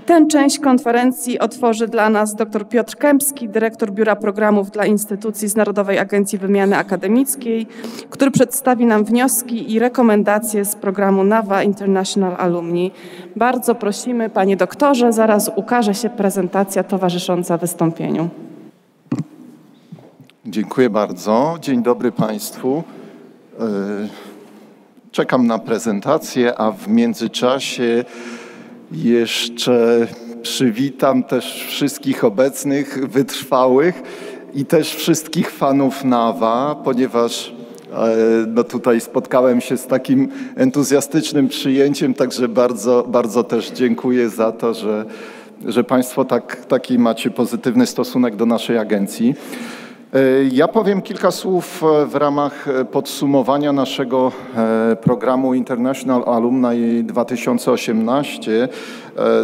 Tę część konferencji otworzy dla nas dr Piotr Kępski, dyrektor Biura Programów dla Instytucji z Narodowej Agencji Wymiany Akademickiej, który przedstawi nam wnioski i rekomendacje z programu NAWA International Alumni. Bardzo prosimy, panie doktorze, zaraz ukaże się prezentacja towarzysząca wystąpieniu. Dziękuję bardzo. Dzień dobry państwu. Czekam na prezentację, a w międzyczasie jeszcze przywitam też wszystkich obecnych, wytrwałych i też wszystkich fanów NAWA, ponieważ no tutaj spotkałem się z takim entuzjastycznym przyjęciem, także bardzo też dziękuję za to, że państwo taki macie pozytywny stosunek do naszej agencji. Ja powiem kilka słów w ramach podsumowania naszego programu International Alumni 2018.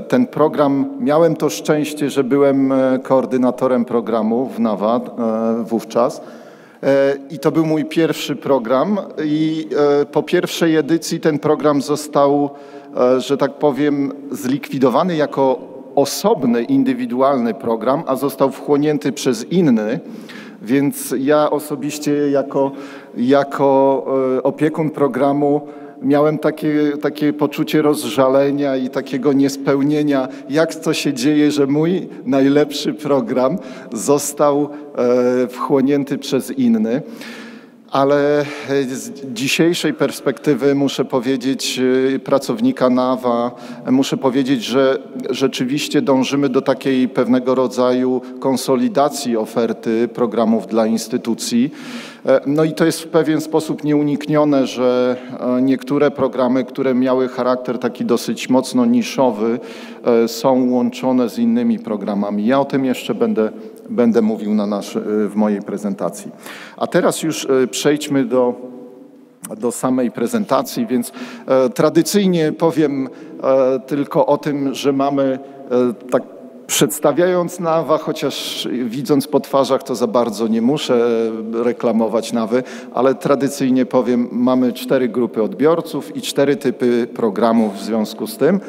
Ten program, miałem to szczęście, że byłem koordynatorem programu w NAWA wówczas i to był mój pierwszy program i po pierwszej edycji ten program został, że tak powiem, zlikwidowany jako osobny, indywidualny program, a został wchłonięty przez inny. Więc ja osobiście jako opiekun programu miałem takie poczucie rozżalenia i takiego niespełnienia, jak to się dzieje, że mój najlepszy program został wchłonięty przez inny. Ale z dzisiejszej perspektywy muszę powiedzieć, pracownika NAWA, muszę powiedzieć, że rzeczywiście dążymy do takiej pewnego rodzaju konsolidacji oferty programów dla instytucji. No i to jest w pewien sposób nieuniknione, że niektóre programy, które miały charakter taki dosyć mocno niszowy, są łączone z innymi programami. Ja o tym jeszcze będę mówił w mojej prezentacji. A teraz już przejdźmy do samej prezentacji, więc tradycyjnie powiem tylko o tym, że mamy tak przedstawiając NAWA, chociaż widząc po twarzach, to za bardzo nie muszę reklamować NAWY, ale tradycyjnie powiem, mamy 4 grupy odbiorców i 4 typy programów w związku z tym.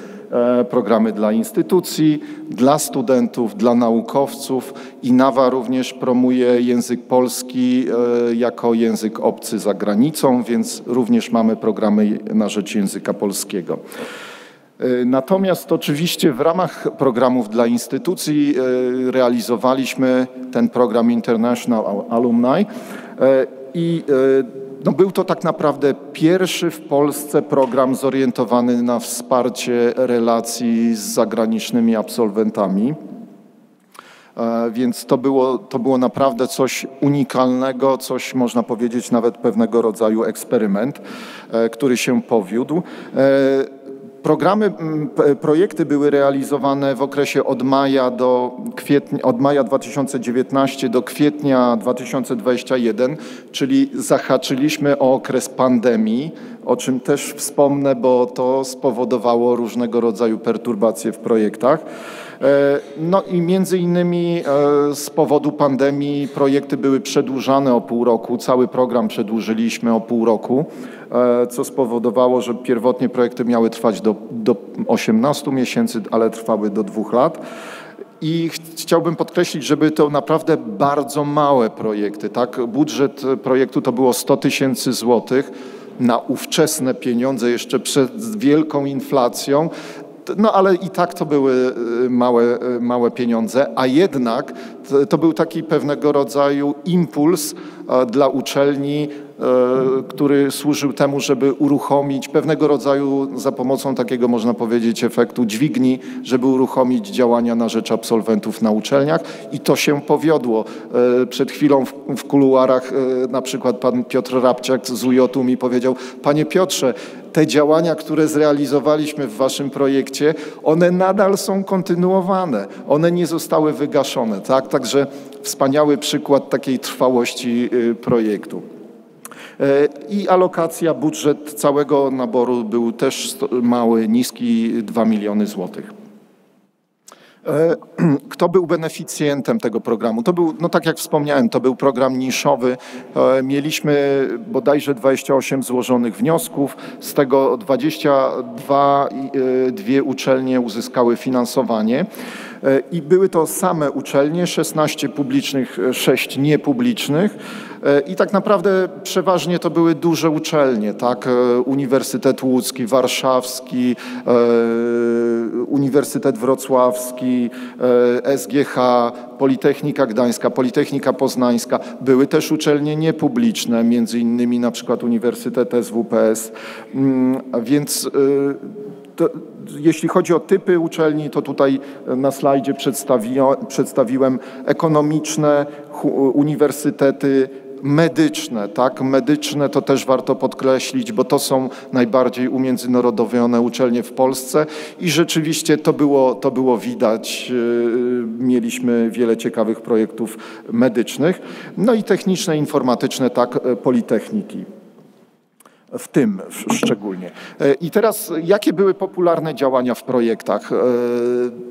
Programy dla instytucji, dla studentów, dla naukowców i NAWA również promuje język polski jako język obcy za granicą, więc również mamy programy na rzecz języka polskiego. Natomiast oczywiście w ramach programów dla instytucji realizowaliśmy ten program International Alumni i no był to tak naprawdę pierwszy w Polsce program zorientowany na wsparcie relacji z zagranicznymi absolwentami. Więc to było naprawdę coś unikalnego, coś można powiedzieć nawet pewnego rodzaju eksperyment, który się powiódł. Projekty były realizowane w okresie od maja 2019 do kwietnia 2021, czyli zahaczyliśmy o okres pandemii, o czym też wspomnę, bo to spowodowało różnego rodzaju perturbacje w projektach. No i między innymi z powodu pandemii projekty były przedłużane o pół roku, cały program przedłużyliśmy o pół roku, co spowodowało, że pierwotnie projekty miały trwać do 18 miesięcy, ale trwały do 2 lat. I chciałbym podkreślić, że były to naprawdę bardzo małe projekty. Tak? Budżet projektu to było 100 000 złotych na ówczesne pieniądze jeszcze przed wielką inflacją. No ale i tak to były małe pieniądze, a jednak to był taki pewnego rodzaju impuls dla uczelni, który służył temu, żeby uruchomić pewnego rodzaju za pomocą takiego, można powiedzieć, efektu dźwigni, żeby uruchomić działania na rzecz absolwentów na uczelniach i to się powiodło. Przed chwilą w kuluarach na przykład pan Piotr Rabciak z UJ-u mi powiedział: panie Piotrze, te działania, które zrealizowaliśmy w waszym projekcie, one nadal są kontynuowane, one nie zostały wygaszone, tak? Także wspaniały przykład takiej trwałości projektu. I alokacja, budżet całego naboru był też mały, niski, 2 miliony złotych. Kto był beneficjentem tego programu? To był, no tak jak wspomniałem, to był program niszowy. Mieliśmy bodajże 28 złożonych wniosków, z tego 22 uczelnie uzyskały finansowanie. I były to same uczelnie, 16 publicznych, 6 niepublicznych. I tak naprawdę przeważnie to były duże uczelnie, tak? Uniwersytet Łódzki, Warszawski, Uniwersytet Wrocławski, SGH, Politechnika Gdańska, Politechnika Poznańska. Były też uczelnie niepubliczne, między innymi na przykład Uniwersytet SWPS. Więc jeśli chodzi o typy uczelni, to tutaj na slajdzie przedstawiłem ekonomiczne, uniwersytety medyczne, tak? Medyczne to też warto podkreślić, bo to są najbardziej umiędzynarodowione uczelnie w Polsce i rzeczywiście to było widać. Mieliśmy wiele ciekawych projektów medycznych, no i techniczne, informatyczne, tak, politechniki. W tym szczególnie. I teraz, jakie były popularne działania w projektach?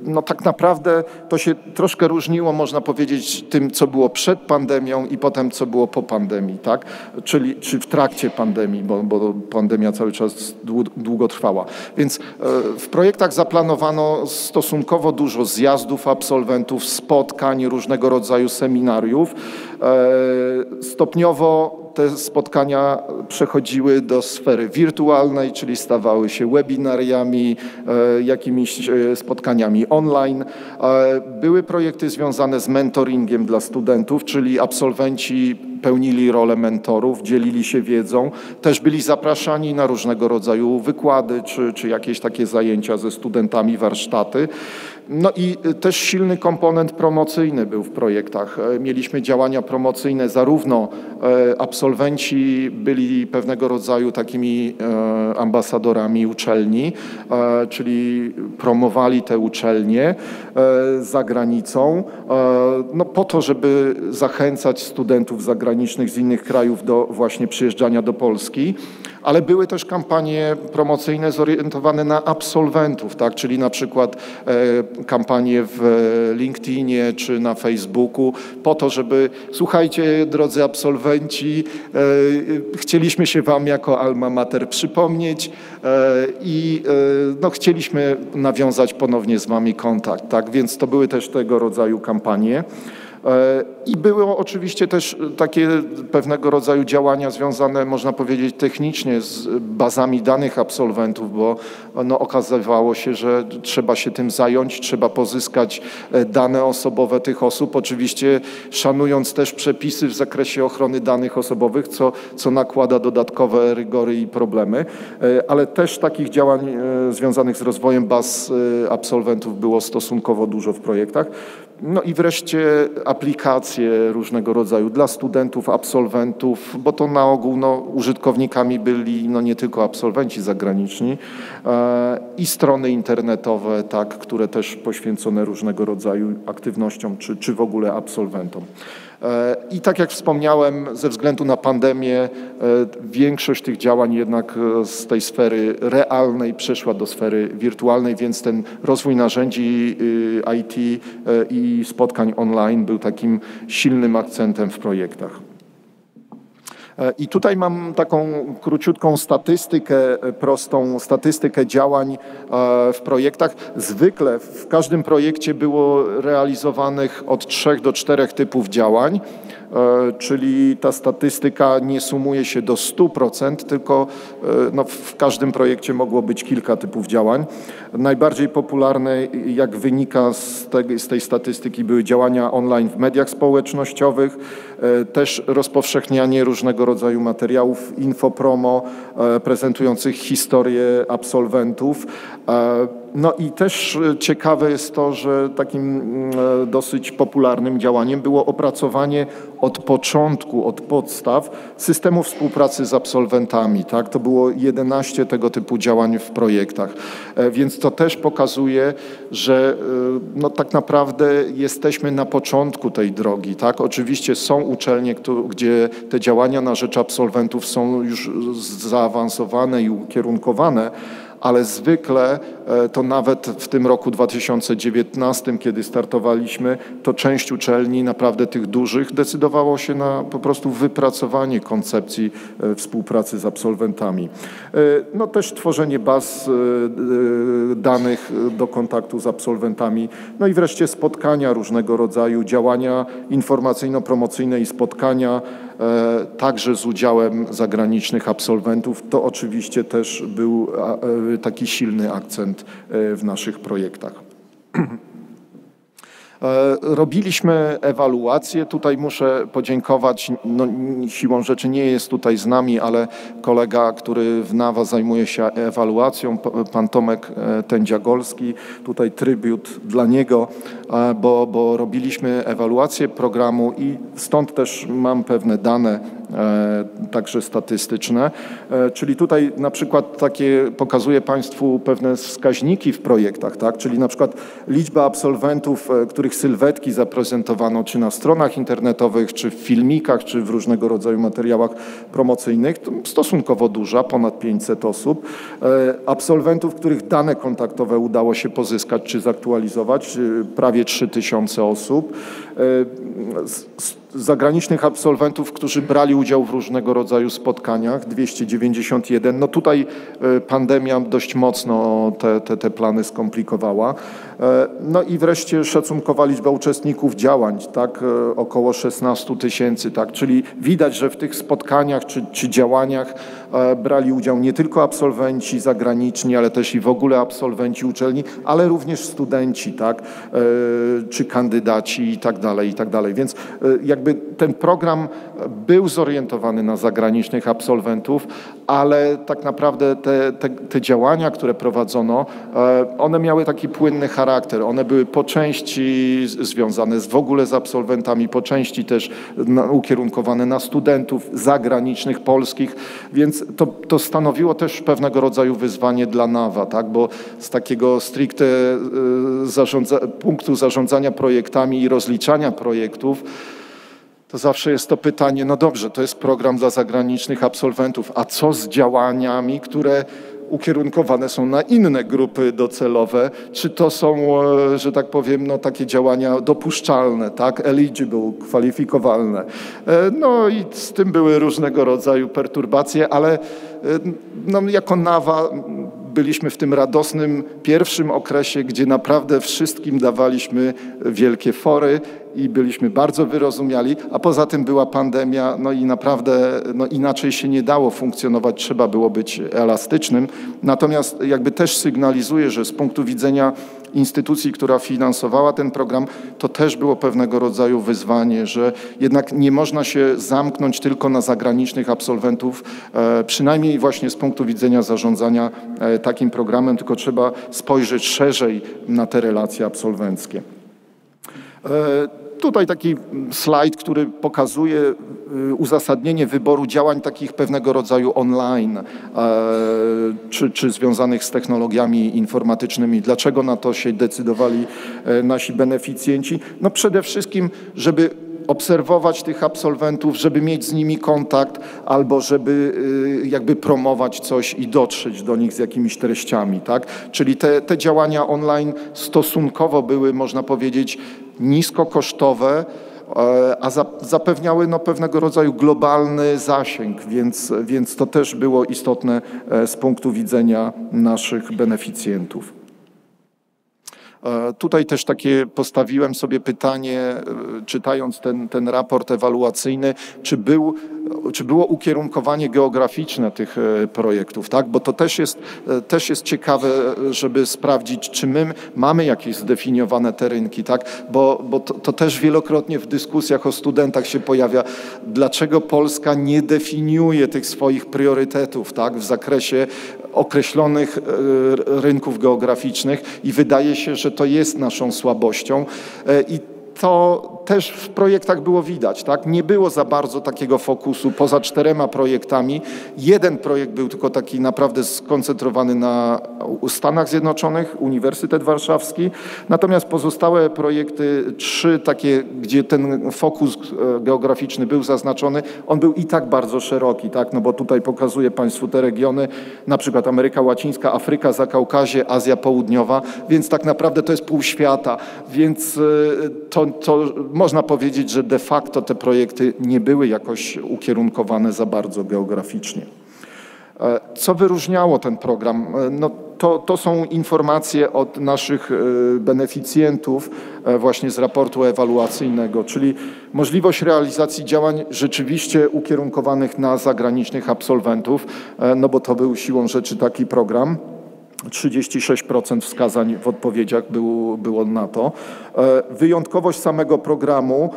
No tak naprawdę to się troszkę różniło, można powiedzieć, tym, co było przed pandemią i potem, co było po pandemii, tak? Czy w trakcie pandemii, bo pandemia cały czas długo trwała. Więc w projektach zaplanowano stosunkowo dużo zjazdów absolwentów, spotkań, różnego rodzaju seminariów. Stopniowo te spotkania przechodziły do sfery wirtualnej, czyli stawały się webinariami, jakimiś spotkaniami online. Były projekty związane z mentoringiem dla studentów, czyli absolwenci pełnili rolę mentorów, dzielili się wiedzą. Też byli zapraszani na różnego rodzaju wykłady czy jakieś takie zajęcia ze studentami, warsztaty. No i też silny komponent promocyjny był w projektach. Mieliśmy działania promocyjne, zarówno absolwenci byli pewnego rodzaju takimi ambasadorami uczelni, czyli promowali te uczelnie za granicą, no po to, żeby zachęcać studentów zagranicznych z innych krajów do właśnie przyjeżdżania do Polski. Ale były też kampanie promocyjne zorientowane na absolwentów, tak? Czyli na przykład kampanie w LinkedInie czy na Facebooku po to, żeby słuchajcie, drodzy absolwenci, chcieliśmy się wam jako alma mater przypomnieć i no, chcieliśmy nawiązać ponownie z wami kontakt, tak? Więc to były też tego rodzaju kampanie. I było oczywiście też takie pewnego rodzaju działania związane, można powiedzieć, technicznie z bazami danych absolwentów, bo no, okazywało się, że trzeba się tym zająć, trzeba pozyskać dane osobowe tych osób, oczywiście szanując też przepisy w zakresie ochrony danych osobowych, co nakłada dodatkowe rygory i problemy, ale też takich działań związanych z rozwojem baz absolwentów było stosunkowo dużo w projektach. No i wreszcie aplikacje różnego rodzaju dla studentów, absolwentów, bo to na ogół użytkownikami byli nie tylko absolwenci zagraniczni i strony internetowe, tak, które też poświęcone różnego rodzaju aktywnościom czy w ogóle absolwentom. I tak jak wspomniałem, ze względu na pandemię większość tych działań jednak z tej sfery realnej przeszła do sfery wirtualnej, więc ten rozwój narzędzi IT i spotkań online był takim silnym akcentem w projektach. I tutaj mam taką króciutką statystykę, prostą statystykę działań w projektach. Zwykle w każdym projekcie było realizowanych od 3 do 4 typów działań, czyli ta statystyka nie sumuje się do 100%, tylko w każdym projekcie mogło być kilka typów działań. Najbardziej popularne, jak wynika z tej statystyki, były działania online w mediach społecznościowych, też rozpowszechnianie różnego rodzaju materiałów infopromo prezentujących historię absolwentów. No i też ciekawe jest to, że takim dosyć popularnym działaniem było opracowanie od początku, od podstaw systemu współpracy z absolwentami. Tak? To było 11 tego typu działań w projektach. Więc to też pokazuje, że tak naprawdę jesteśmy na początku tej drogi. Tak? Oczywiście są uczelnie, gdzie te działania na rzecz absolwentów są już zaawansowane i ukierunkowane, ale zwykle to nawet w tym roku 2019, kiedy startowaliśmy, to część uczelni, naprawdę tych dużych, decydowało się na po prostu wypracowanie koncepcji współpracy z absolwentami. No też tworzenie baz danych do kontaktu z absolwentami, no i wreszcie spotkania różnego rodzaju, działania informacyjno-promocyjne i spotkania także z udziałem zagranicznych absolwentów. To oczywiście też był taki silny akcent w naszych projektach. Robiliśmy ewaluację. Tutaj muszę podziękować, no, siłą rzeczy nie jest tutaj z nami, ale kolega, który w NAWA zajmuje się ewaluacją, pan Tomek Tędziagolski, tutaj trybiut dla niego, bo robiliśmy ewaluację programu i stąd też mam pewne dane, także statystyczne, czyli tutaj na przykład takie pokazuję Państwu pewne wskaźniki w projektach, tak? Czyli na przykład liczba absolwentów, których sylwetki zaprezentowano czy na stronach internetowych, czy w filmikach, czy w różnego rodzaju materiałach promocyjnych, to stosunkowo duża, ponad 500 osób. Absolwentów, których dane kontaktowe udało się pozyskać czy zaktualizować, prawie 3000 osób. Zagranicznych absolwentów, którzy brali udział w różnego rodzaju spotkaniach, 291. No tutaj pandemia dość mocno te plany skomplikowała. No i wreszcie szacunkowa liczba uczestników działań, tak, około 16 000, tak, czyli widać, że w tych spotkaniach czy działaniach brali udział nie tylko absolwenci zagraniczni, ale też i w ogóle absolwenci uczelni, ale również studenci, tak, czy kandydaci i tak dalej. Więc jakby ten program był zorientowany na zagranicznych absolwentów, ale tak naprawdę te działania, które prowadzono, one miały taki płynny charakter. One były po części związane w ogóle z absolwentami, po części też ukierunkowane na studentów zagranicznych, polskich, więc to stanowiło też pewnego rodzaju wyzwanie dla NAWA, tak? Bo z takiego stricte punktu zarządzania projektami i rozliczania projektów, to zawsze jest to pytanie, no dobrze, to jest program dla zagranicznych absolwentów, a co z działaniami, które ukierunkowane są na inne grupy docelowe, czy to są, że tak powiem, no takie działania dopuszczalne, tak, eligible, kwalifikowalne. No i z tym były różnego rodzaju perturbacje, ale no, jako NAWA byliśmy w tym radosnym pierwszym okresie, gdzie naprawdę wszystkim dawaliśmy wielkie fory i byliśmy bardzo wyrozumiali, a poza tym była pandemia, no i naprawdę no inaczej się nie dało funkcjonować, trzeba było być elastycznym. Natomiast jakby też sygnalizuje, że z punktu widzenia instytucji, która finansowała ten program, to też było pewnego rodzaju wyzwanie, że jednak nie można się zamknąć tylko na zagranicznych absolwentów, przynajmniej właśnie z punktu widzenia zarządzania takim programem, tylko trzeba spojrzeć szerzej na te relacje absolwenckie. Tutaj taki slajd, który pokazuje uzasadnienie wyboru działań takich pewnego rodzaju online, czy związanych z technologiami informatycznymi. Dlaczego na to się decydowali nasi beneficjenci? No przede wszystkim, żeby obserwować tych absolwentów, żeby mieć z nimi kontakt albo żeby jakby promować coś i dotrzeć do nich z jakimiś treściami, tak? Czyli te działania online stosunkowo były, można powiedzieć, niskokosztowe, a zapewniały no, pewnego rodzaju globalny zasięg, więc to też było istotne z punktu widzenia naszych beneficjentów. Tutaj też takie postawiłem sobie pytanie, czytając ten raport ewaluacyjny, czy było ukierunkowanie geograficzne tych projektów, tak? Bo to też jest ciekawe, żeby sprawdzić, czy my mamy jakieś zdefiniowane te rynki, tak? Bo to też wielokrotnie w dyskusjach o studentach się pojawia, dlaczego Polska nie definiuje tych swoich priorytetów, tak? W zakresie określonych rynków geograficznych i wydaje się, że to jest naszą słabością i to też w projektach było widać, tak? Nie było za bardzo takiego fokusu poza 4 projektami. Jeden projekt był tylko taki naprawdę skoncentrowany na Stanach Zjednoczonych, Uniwersytet Warszawski, natomiast pozostałe projekty, 3 takie, gdzie ten fokus geograficzny był zaznaczony, on był i tak bardzo szeroki, tak? No bo tutaj pokazuję Państwu te regiony, na przykład Ameryka Łacińska, Afryka, Zakaukazie, Azja Południowa, więc tak naprawdę to jest pół świata, więc to można powiedzieć, że de facto te projekty nie były jakoś ukierunkowane za bardzo geograficznie. Co wyróżniało ten program? No to są informacje od naszych beneficjentów właśnie z raportu ewaluacyjnego, czyli możliwość realizacji działań rzeczywiście ukierunkowanych na zagranicznych absolwentów, no bo to był siłą rzeczy taki program. 36% wskazań w odpowiedziach było na to. Wyjątkowość samego programu,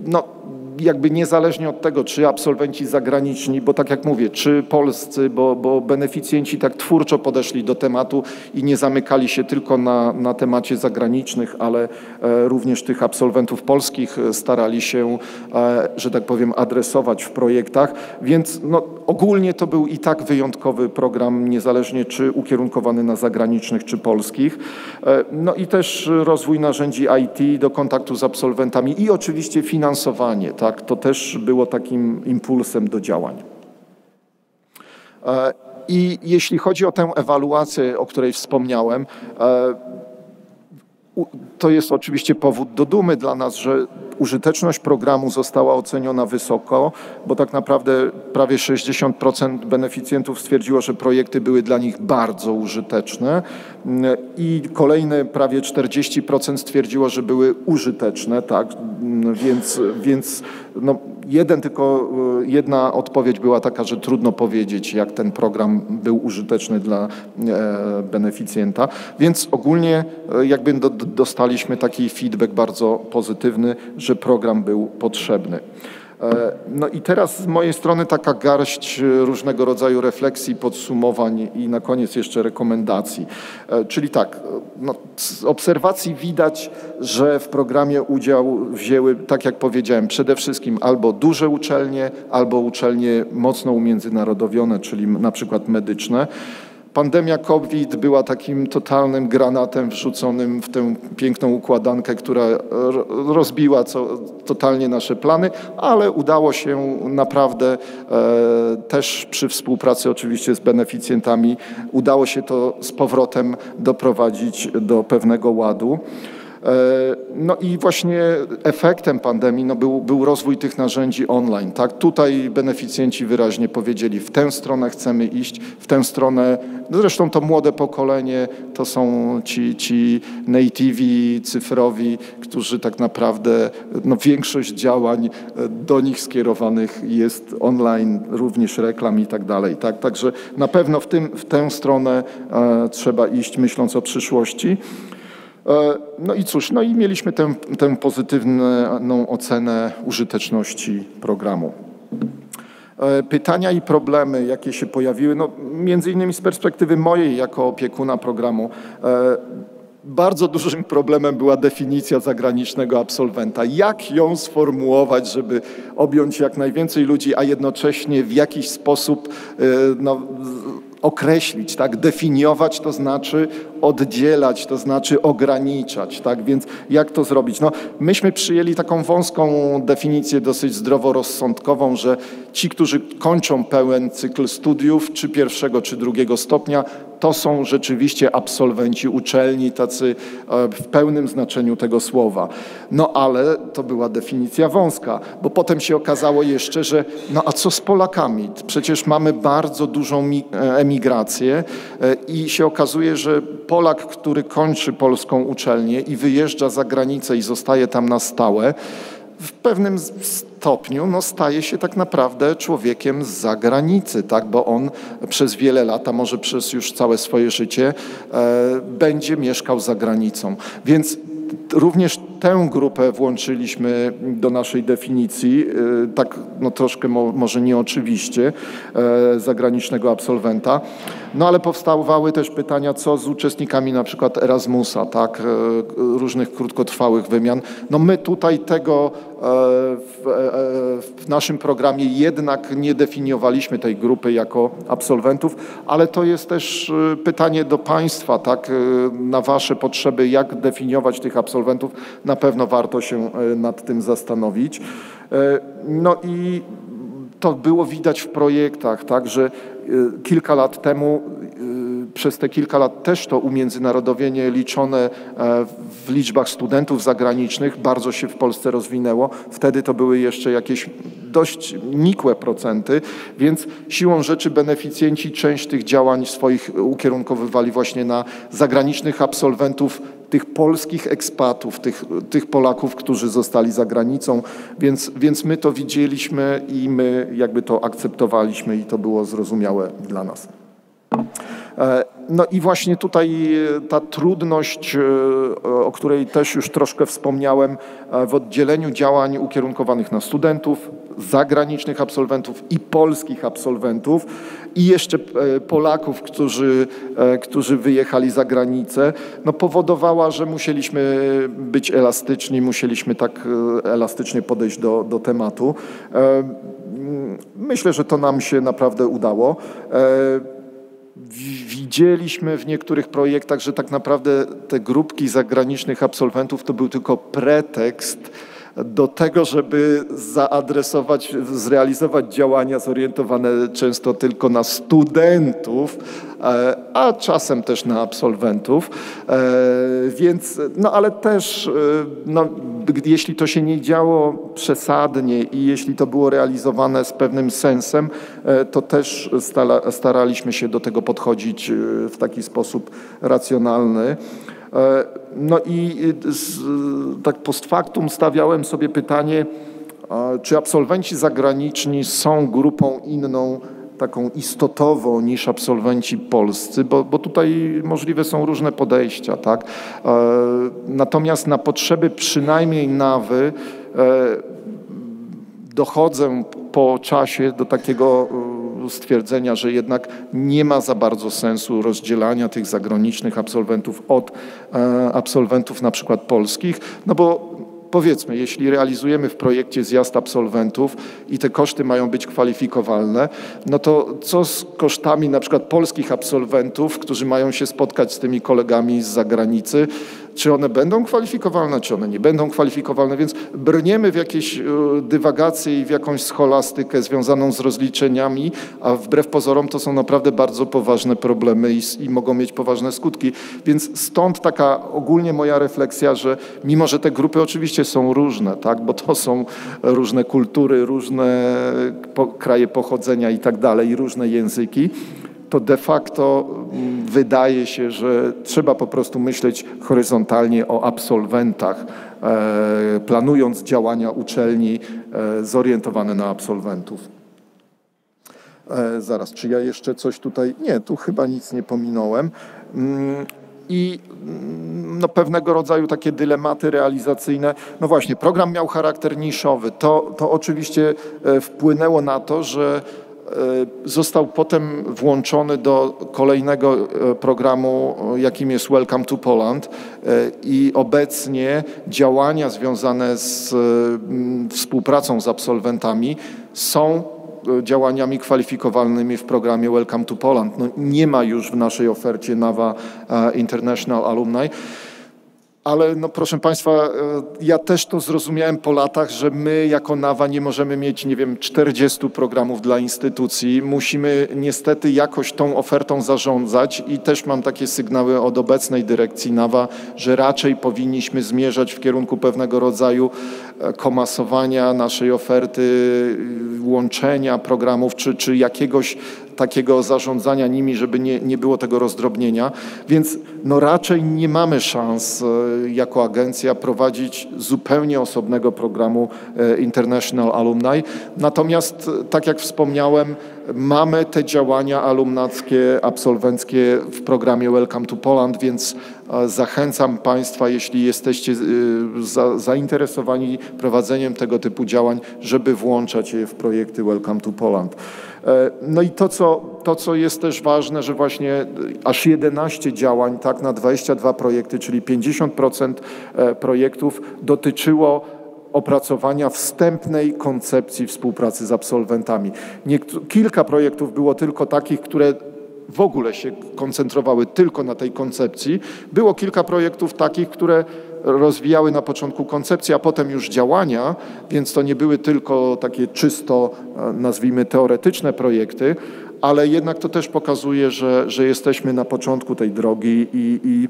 no jakby niezależnie od tego, czy absolwenci zagraniczni, bo tak jak mówię, czy polscy, bo beneficjenci tak twórczo podeszli do tematu i nie zamykali się tylko na temacie zagranicznych, ale również tych absolwentów polskich starali się, że tak powiem, adresować w projektach, więc no, ogólnie to był i tak wyjątkowy program, niezależnie czy ukierunkowany na zagranicznych, czy polskich. No i też rozwój narzędzi IT do kontaktu z absolwentami i oczywiście finansowanie, tak? To też było takim impulsem do działań. I jeśli chodzi o tę ewaluację, o której wspomniałem, to jest oczywiście powód do dumy dla nas, że użyteczność programu została oceniona wysoko, bo tak naprawdę prawie 60% beneficjentów stwierdziło, że projekty były dla nich bardzo użyteczne i kolejne prawie 40% stwierdziło, że były użyteczne, tak, więc no, jedna odpowiedź była taka, że trudno powiedzieć, jak ten program był użyteczny dla beneficjenta, więc ogólnie jakby dostaliśmy taki feedback bardzo pozytywny, że program był potrzebny. No i teraz z mojej strony taka garść różnego rodzaju refleksji, podsumowań i na koniec jeszcze rekomendacji. Czyli tak, no, z obserwacji widać, że w programie udział wzięły, tak jak powiedziałem, przede wszystkim albo duże uczelnie, albo uczelnie mocno umiędzynarodowione, czyli na przykład medyczne. Pandemia COVID była takim totalnym granatem wrzuconym w tę piękną układankę, która rozbiła totalnie nasze plany, ale udało się naprawdę też przy współpracy oczywiście z beneficjentami, udało się to z powrotem doprowadzić do pewnego ładu. No i właśnie efektem pandemii no był rozwój tych narzędzi online. Tak? Tutaj beneficjenci wyraźnie powiedzieli, w tę stronę chcemy iść, w tę stronę, zresztą to młode pokolenie, to są ci nativi, cyfrowi, którzy tak naprawdę, no większość działań do nich skierowanych jest online, również reklam i tak dalej. Tak? Także na pewno w tę stronę trzeba iść, myśląc o przyszłości. No i cóż, no i mieliśmy tę pozytywną ocenę użyteczności programu. Pytania i problemy, jakie się pojawiły, no między innymi z perspektywy mojej jako opiekuna programu, bardzo dużym problemem była definicja zagranicznego absolwenta. Jak ją sformułować, żeby objąć jak najwięcej ludzi, a jednocześnie w jakiś sposób no, określić, tak? Definiować to znaczy oddzielać, to znaczy ograniczać, tak? Więc jak to zrobić? No, myśmy przyjęli taką wąską definicję, dosyć zdroworozsądkową, że ci, którzy kończą pełen cykl studiów, czy 1., czy 2. stopnia, to są rzeczywiście absolwenci uczelni, tacy w pełnym znaczeniu tego słowa. No ale to była definicja wąska, bo potem się okazało jeszcze, że no a co z Polakami? Przecież mamy bardzo dużą emigrację i się okazuje, że Polak, który kończy polską uczelnię i wyjeżdża za granicę i zostaje tam na stałe, w pewnym stopniu no, staje się tak naprawdę człowiekiem z zagranicy, tak? Bo on przez wiele lat, a może przez już całe swoje życie będzie mieszkał za granicą. Więc również tę grupę włączyliśmy do naszej definicji, tak no, troszkę może nieoczywiście, zagranicznego absolwenta. No ale powstawały też pytania, co z uczestnikami na przykład Erasmusa, tak, różnych krótkotrwałych wymian. No my tutaj tego w naszym programie jednak nie definiowaliśmy tej grupy jako absolwentów, ale to jest też pytanie do Państwa, tak, na Wasze potrzeby, jak definiować tych absolwentów. Na pewno warto się nad tym zastanowić. No i to było widać w projektach, tak, że kilka lat temu, przez te kilka lat też to umiędzynarodowienie liczone w liczbach studentów zagranicznych bardzo się w Polsce rozwinęło. Wtedy to były jeszcze jakieś dość nikłe procenty, więc siłą rzeczy beneficjenci część tych działań swoich ukierunkowywali właśnie na zagranicznych absolwentów, tych polskich ekspatów, tych Polaków, którzy zostali za granicą, więc my to widzieliśmy i my jakby to akceptowaliśmy i to było zrozumiałe dla nas. No i właśnie tutaj ta trudność, o której też już troszkę wspomniałem, w oddzieleniu działań ukierunkowanych na studentów, zagranicznych absolwentów i polskich absolwentów i jeszcze Polaków, którzy wyjechali za granicę, no powodowała, że musieliśmy być elastyczni, musieliśmy tak elastycznie podejść do tematu. Myślę, że to nam się naprawdę udało. Widzieliśmy w niektórych projektach, że tak naprawdę te grupki zagranicznych absolwentów to był tylko pretekst do tego, żeby zrealizować działania zorientowane często tylko na studentów, a czasem też na absolwentów. Więc, no ale też, no, jeśli to się nie działo przesadnie i jeśli to było realizowane z pewnym sensem, to też staraliśmy się do tego podchodzić w taki sposób racjonalny. No i tak post factum stawiałem sobie pytanie, czy absolwenci zagraniczni są grupą inną, taką istotową niż absolwenci polscy, bo tutaj możliwe są różne podejścia, tak? Natomiast na potrzeby przynajmniej NAWY dochodzę po czasie do takiego stwierdzenia, że jednak nie ma za bardzo sensu rozdzielania tych zagranicznych absolwentów od absolwentów na przykład polskich, no bo powiedzmy, jeśli realizujemy w projekcie zjazd absolwentów i te koszty mają być kwalifikowalne, no to co z kosztami na przykład polskich absolwentów, którzy mają się spotkać z tymi kolegami z zagranicy, czy one będą kwalifikowalne, czy one nie będą kwalifikowalne, więc brniemy w jakieś dywagacje i w jakąś scholastykę związaną z rozliczeniami, a wbrew pozorom to są naprawdę bardzo poważne problemy i mogą mieć poważne skutki. Więc stąd taka ogólnie moja refleksja, że mimo, że te grupy oczywiście są różne, tak, bo to są różne kultury, różne kraje pochodzenia i tak dalej, i różne języki, to de facto wydaje się, że trzeba po prostu myśleć horyzontalnie o absolwentach, planując działania uczelni zorientowane na absolwentów. Zaraz, czy ja jeszcze coś tutaj... Nie, tu chyba nic nie pominąłem. I no, pewnego rodzaju takie dylematy realizacyjne. No właśnie, program miał charakter niszowy. To oczywiście wpłynęło na to, że został potem włączony do kolejnego programu, jakim jest Welcome to Poland, i obecnie działania związane z współpracą z absolwentami są działaniami kwalifikowalnymi w programie Welcome to Poland. No, nie ma już w naszej ofercie NAWA International Alumni. Ale no, proszę Państwa, ja też to zrozumiałem po latach, że my jako NAWA nie możemy mieć, nie wiem, 40 programów dla instytucji. Musimy niestety jakoś tą ofertą zarządzać i też mam takie sygnały od obecnej dyrekcji NAWA, że raczej powinniśmy zmierzać w kierunku pewnego rodzaju komasowania naszej oferty, łączenia programów czy jakiegoś takiego zarządzania nimi, żeby nie było tego rozdrobnienia. Więc no raczej nie mamy szans jako agencja prowadzić zupełnie osobnego programu International Alumni. Natomiast, tak jak wspomniałem, mamy te działania alumnackie, absolwenckie w programie Welcome to Poland, więc Zachęcam Państwa, jeśli jesteście zainteresowani prowadzeniem tego typu działań, żeby włączać je w projekty Welcome to Poland. No i to, co jest też ważne, że właśnie aż 11 działań, tak, na 22 projekty, czyli 50% projektów dotyczyło opracowania wstępnej koncepcji współpracy z absolwentami. Kilka projektów było tylko takich, które w ogóle się koncentrowały tylko na tej koncepcji. Było kilka projektów takich, które rozwijały na początku koncepcję, a potem już działania, więc to nie były tylko takie czysto, nazwijmy, teoretyczne projekty, ale jednak to też pokazuje, że jesteśmy na początku tej drogi i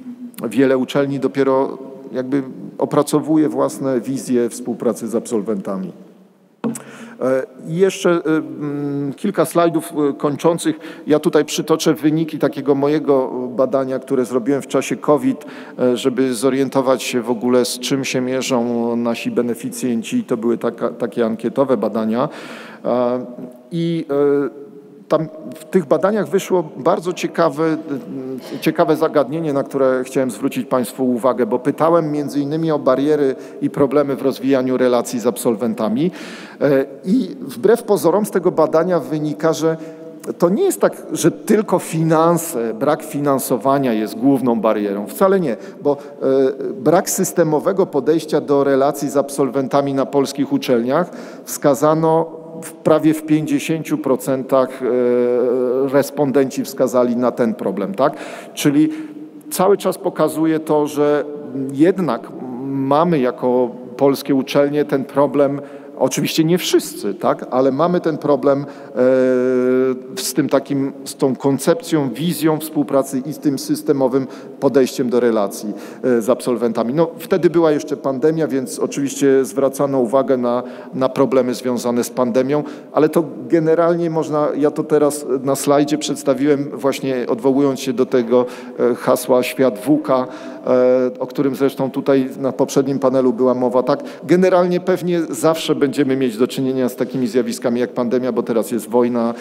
wiele uczelni dopiero jakby opracowuje własne wizje współpracy z absolwentami. I jeszcze kilka slajdów kończących. Ja tutaj przytoczę wyniki takiego mojego badania, które zrobiłem w czasie COVID, żeby zorientować się w ogóle, z czym się mierzą nasi beneficjenci. To były takie ankietowe badania. I tam w tych badaniach wyszło bardzo ciekawe zagadnienie, na które chciałem zwrócić Państwu uwagę, bo pytałem między innymi o bariery i problemy w rozwijaniu relacji z absolwentami i wbrew pozorom z tego badania wynika, że to nie jest tak, że tylko finanse, brak finansowania jest główną barierą. Wcale nie, bo brak systemowego podejścia do relacji z absolwentami na polskich uczelniach wskazano prawie w 50% respondenci wskazali na ten problem, tak? Czyli cały czas pokazuje to, że jednak mamy jako polskie uczelnie ten problem, oczywiście nie wszyscy, tak? Ale mamy ten problem z tą koncepcją, wizją współpracy i z tym systemowym podejściem do relacji z absolwentami. No, wtedy była jeszcze pandemia, więc oczywiście zwracano uwagę na problemy związane z pandemią, ale to generalnie można, ja to teraz na slajdzie przedstawiłem właśnie odwołując się do tego hasła Świat VUCA, o którym zresztą tutaj na poprzednim panelu była mowa, tak? Generalnie pewnie zawsze będziemy mieć do czynienia z takimi zjawiskami jak pandemia, bo teraz jest wojna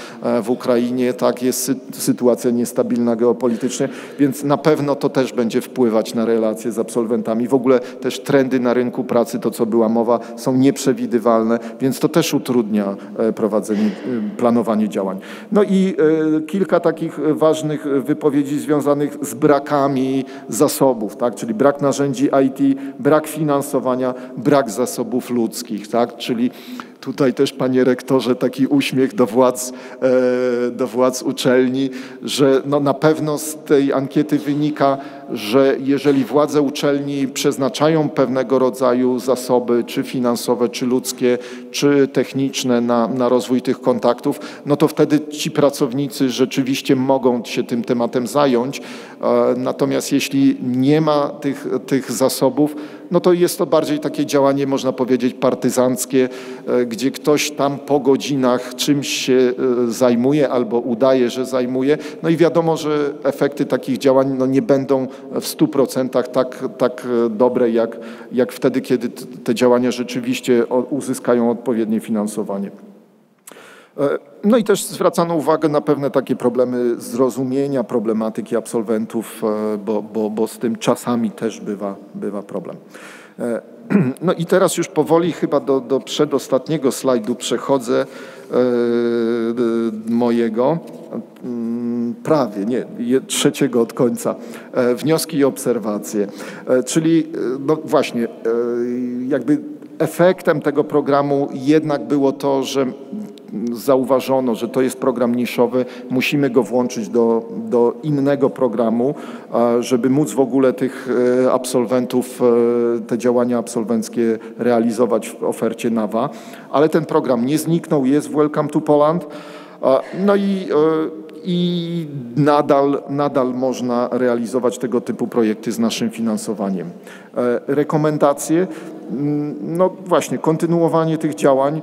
w Ukrainie, tak? Jest sytuacja niestabilna geopolitycznie, więc na pewno to też będzie wpływać na relacje z absolwentami. W ogóle też trendy na rynku pracy, to co była mowa, są nieprzewidywalne, więc to też utrudnia planowanie działań. No i kilka takich ważnych wypowiedzi związanych z brakami zasobów, tak? Czyli brak narzędzi IT, brak finansowania, brak zasobów ludzkich, tak? Czyli tutaj też, panie rektorze, taki uśmiech do władz uczelni, że no na pewno z tej ankiety wynika, że jeżeli władze uczelni przeznaczają pewnego rodzaju zasoby, czy finansowe, czy ludzkie, czy techniczne na rozwój tych kontaktów, no to wtedy ci pracownicy rzeczywiście mogą się tym tematem zająć. Natomiast jeśli nie ma tych zasobów, no to jest to bardziej takie działanie, można powiedzieć, partyzanckie, gdzie ktoś tam po godzinach czymś się zajmuje albo udaje, że zajmuje. No i wiadomo, że efekty takich działań no nie będą w 100% tak dobre, jak wtedy, kiedy te działania rzeczywiście uzyskają odpowiednie finansowanie. No i też zwracano uwagę na pewne takie problemy zrozumienia problematyki absolwentów, bo z tym czasami też bywa problem. No i teraz już powoli chyba do przedostatniego slajdu przechodzę mojego, prawie, nie, trzeciego od końca, wnioski i obserwacje. Czyli no właśnie, jakby efektem tego programu jednak było to, że zauważono, że to jest program niszowy, musimy go włączyć do innego programu, żeby móc w ogóle tych absolwentów, te działania absolwenckie realizować w ofercie NAWA. Ale ten program nie zniknął, jest w Welcome to Poland. No i nadal można realizować tego typu projekty z naszym finansowaniem. Rekomendacje, no właśnie, kontynuowanie tych działań.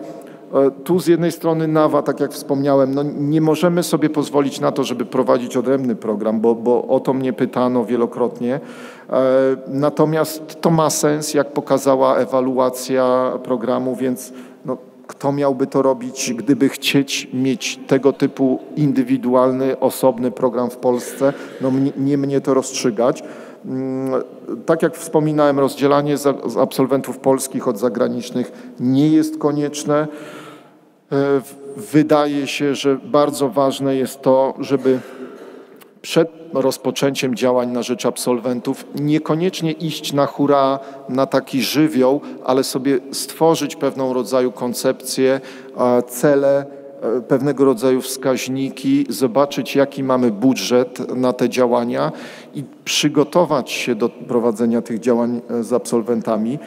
Tu z jednej strony NAWA, tak jak wspomniałem, no nie możemy sobie pozwolić na to, żeby prowadzić odrębny program, bo o to mnie pytano wielokrotnie. Natomiast to ma sens, jak pokazała ewaluacja programu, więc no, kto miałby to robić, gdyby chcieć mieć tego typu indywidualny, osobny program w Polsce? No nie mnie to rozstrzygać. Tak jak wspominałem, rozdzielanie absolwentów polskich od zagranicznych nie jest konieczne. Wydaje się, że bardzo ważne jest to, żeby przed rozpoczęciem działań na rzecz absolwentów niekoniecznie iść na hura, na taki żywioł, ale sobie stworzyć pewną rodzaju koncepcję, cele, pewnego rodzaju wskaźniki, zobaczyć, jaki mamy budżet na te działania i przygotować się do prowadzenia tych działań z absolwentami.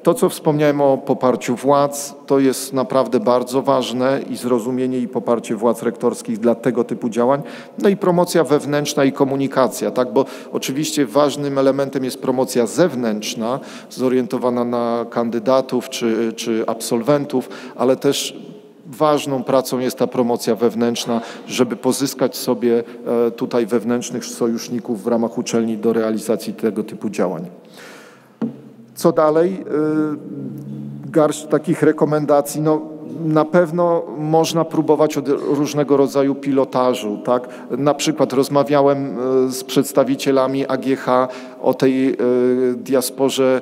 To, co wspomniałem o poparciu władz, to jest naprawdę bardzo ważne i zrozumienie i poparcie władz rektorskich dla tego typu działań. No i promocja wewnętrzna i komunikacja, tak? Bo oczywiście ważnym elementem jest promocja zewnętrzna, zorientowana na kandydatów czy absolwentów, ale też ważną pracą jest ta promocja wewnętrzna, żeby pozyskać sobie tutaj wewnętrznych sojuszników w ramach uczelni do realizacji tego typu działań. Co dalej? Garść takich rekomendacji. No, na pewno można próbować od różnego rodzaju pilotażu, tak? Na przykład rozmawiałem z przedstawicielami AGH o tej diasporze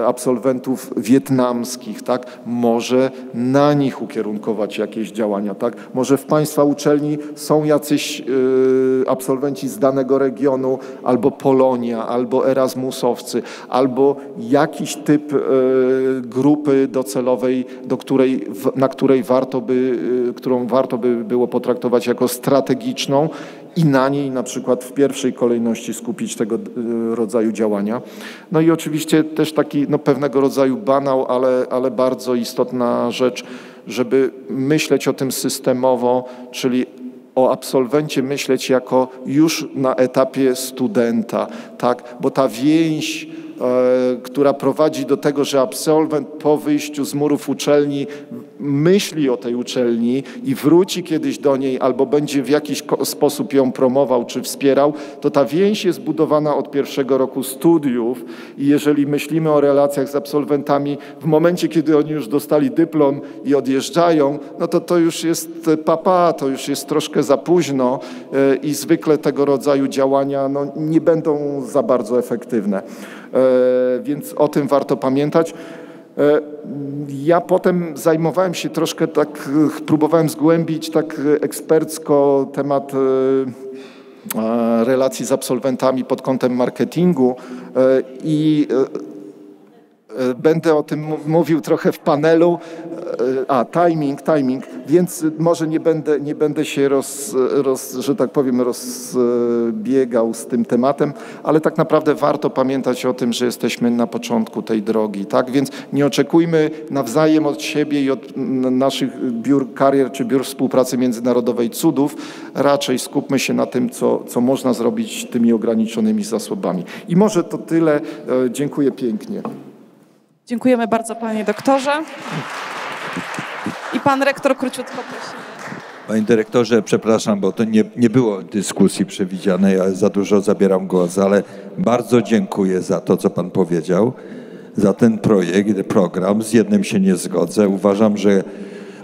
absolwentów wietnamskich, tak? Może na nich ukierunkować jakieś działania, tak? Może w Państwa uczelni są jacyś absolwenci z danego regionu, albo Polonia, albo Erasmusowcy, albo jakiś typ grupy docelowej, którą warto by było potraktować jako strategiczną i na niej na przykład w pierwszej kolejności skupić tego rodzaju działania. No i oczywiście też taki pewnego rodzaju banał, ale bardzo istotna rzecz, żeby myśleć o tym systemowo, czyli o absolwencie myśleć jako już na etapie studenta, tak? Bo ta więź, która prowadzi do tego, że absolwent po wyjściu z murów uczelni myśli o tej uczelni i wróci kiedyś do niej albo będzie w jakiś sposób ją promował czy wspierał, to ta więź jest budowana od pierwszego roku studiów i jeżeli myślimy o relacjach z absolwentami w momencie, kiedy oni już dostali dyplom i odjeżdżają, no to już jest to już jest troszkę za późno i zwykle tego rodzaju działania nie będą za bardzo efektywne. Więc o tym warto pamiętać. Ja potem zajmowałem się troszkę tak, próbowałem zgłębić tak ekspercko temat relacji z absolwentami pod kątem marketingu i będę o tym mówił trochę w panelu. Timing, więc może nie będę się że tak powiem, rozbiegał z tym tematem, ale tak naprawdę warto pamiętać o tym, że jesteśmy na początku tej drogi, tak? Więc nie oczekujmy nawzajem od siebie i od naszych biur karier czy biur współpracy międzynarodowej cudów, raczej skupmy się na tym, co można zrobić tymi ograniczonymi zasobami. I może to tyle. Dziękuję pięknie. Dziękujemy bardzo, panie doktorze. I pan rektor króciutko prosimy. Panie dyrektorze, przepraszam, bo to nie było dyskusji przewidzianej, ale za dużo zabieram głos, ale bardzo dziękuję za to, co pan powiedział, za ten projekt, program. Z jednym się nie zgodzę. Uważam, że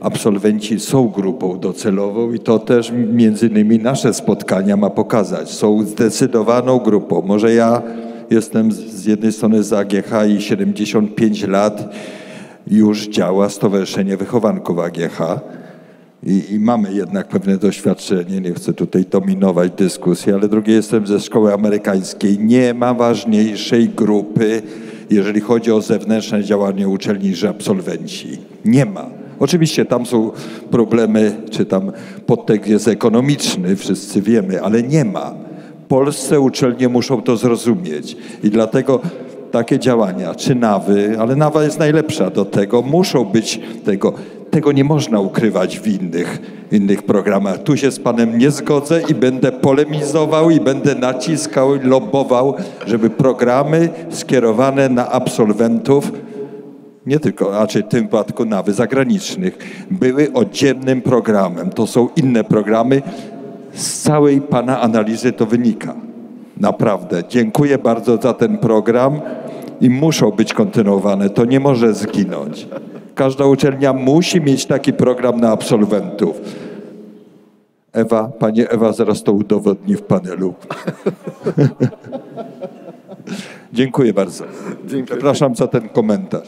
absolwenci są grupą docelową i to też między innymi nasze spotkania ma pokazać. Są zdecydowaną grupą. Może ja jestem z jednej strony z AGH i 75 lat już działa Stowarzyszenie Wychowanków AGH i mamy jednak pewne doświadczenie, nie chcę tutaj dominować dyskusji, ale drugie jestem ze szkoły amerykańskiej. Nie ma ważniejszej grupy, jeżeli chodzi o zewnętrzne działanie uczelni, niż absolwenci. Nie ma. Oczywiście tam są problemy, czy tam podtekst jest ekonomiczny, wszyscy wiemy, ale nie ma. Polsce uczelnie muszą to zrozumieć i dlatego takie działania, czy NAWY, ale NAWA jest najlepsza do tego, muszą być tego nie można ukrywać w innych programach. Tu się z panem nie zgodzę i będę polemizował i będę naciskał i lobbował, żeby programy skierowane na absolwentów, nie tylko, raczej w tym wypadku NAWY zagranicznych, były oddzielnym programem. To są inne programy. Z całej pana analizy to wynika. Naprawdę. Dziękuję bardzo za ten program i muszą być kontynuowane. To nie może zginąć. Każda uczelnia musi mieć taki program na absolwentów. Pani Ewa zaraz to udowodni w panelu. Dziękuję bardzo. Dziękuję. Przepraszam za ten komentarz.